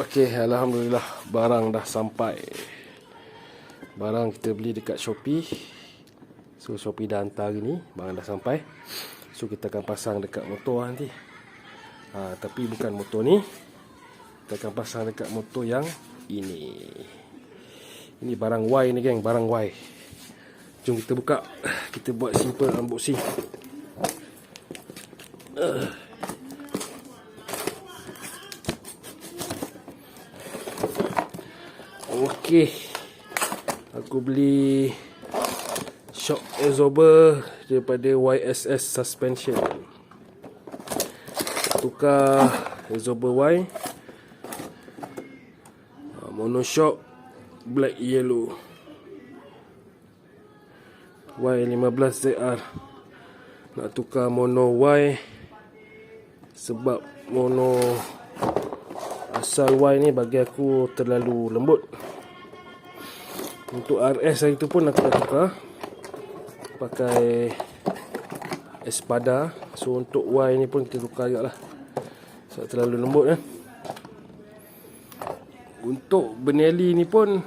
Okey, alhamdulillah barang dah sampai. Barang kita beli dekat Shopee. So Shopee dah hantar hari ni, barang dah sampai. So kita akan pasang dekat motor nanti. Tapi bukan motor ni. Kita akan pasang dekat motor yang ini. Ini barang Y ni geng, barang Y. Jom kita buka. Kita buat simple unboxing. Okey, aku beli shock absorber daripada YSS suspension. Tukar absorber Y, monoshock black yellow Y15ZR. Nak tukar mono Y sebab mono asal Y ni bagi aku terlalu lembut. Untuk RS hari tu pun aku dah tukar pakai espada. So untuk Y ni pun kita tukar juga lah sebab terlalu lembut kan. Untuk Benelli ni pun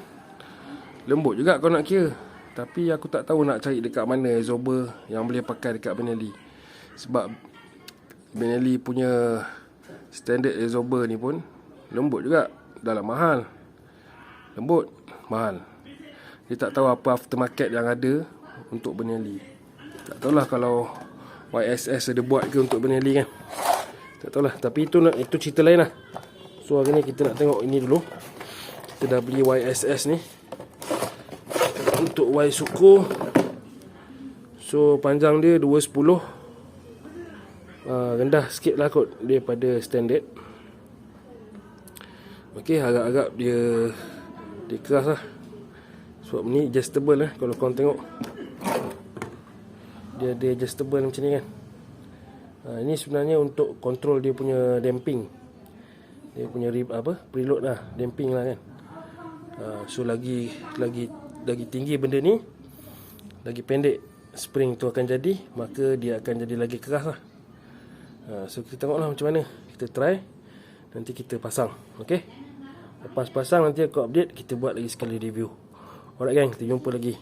lembut juga kau nak kira. Tapi aku tak tahu nak cari dekat mana absorber yang boleh pakai dekat Benelli. Sebab Benelli punya standard absorber ni pun lembut juga, dalam mahal. Lembut, mahal. Dia tak tahu apa aftermarket yang ada untuk Benelli. Tak tahulah kalau YSS ada buat ke untuk Benelli kan. Tak tahulah, tapi itu cerita lain lah. So hari ni kita nak tengok ini dulu. Kita dah beli YSS ni untuk ysuku. So panjang dia 210. Rendah sikit lah kot daripada standard. Okey, agak-agak dia keras lah. Sebab ni adjustable lah. Kalau korang tengok, dia ada adjustable macam ni kan. Ini sebenarnya untuk control dia punya damping. Dia punya preload lah, damping lah kan. So lagi tinggi benda ni, lagi pendek spring tu akan jadi, maka dia akan jadi lagi keras lah. So kita tengok lah macam mana. Kita try, nanti kita pasang. Okay, lepas pasang nanti aku update, kita buat lagi sekali review. Alright gang, kita jumpa lagi.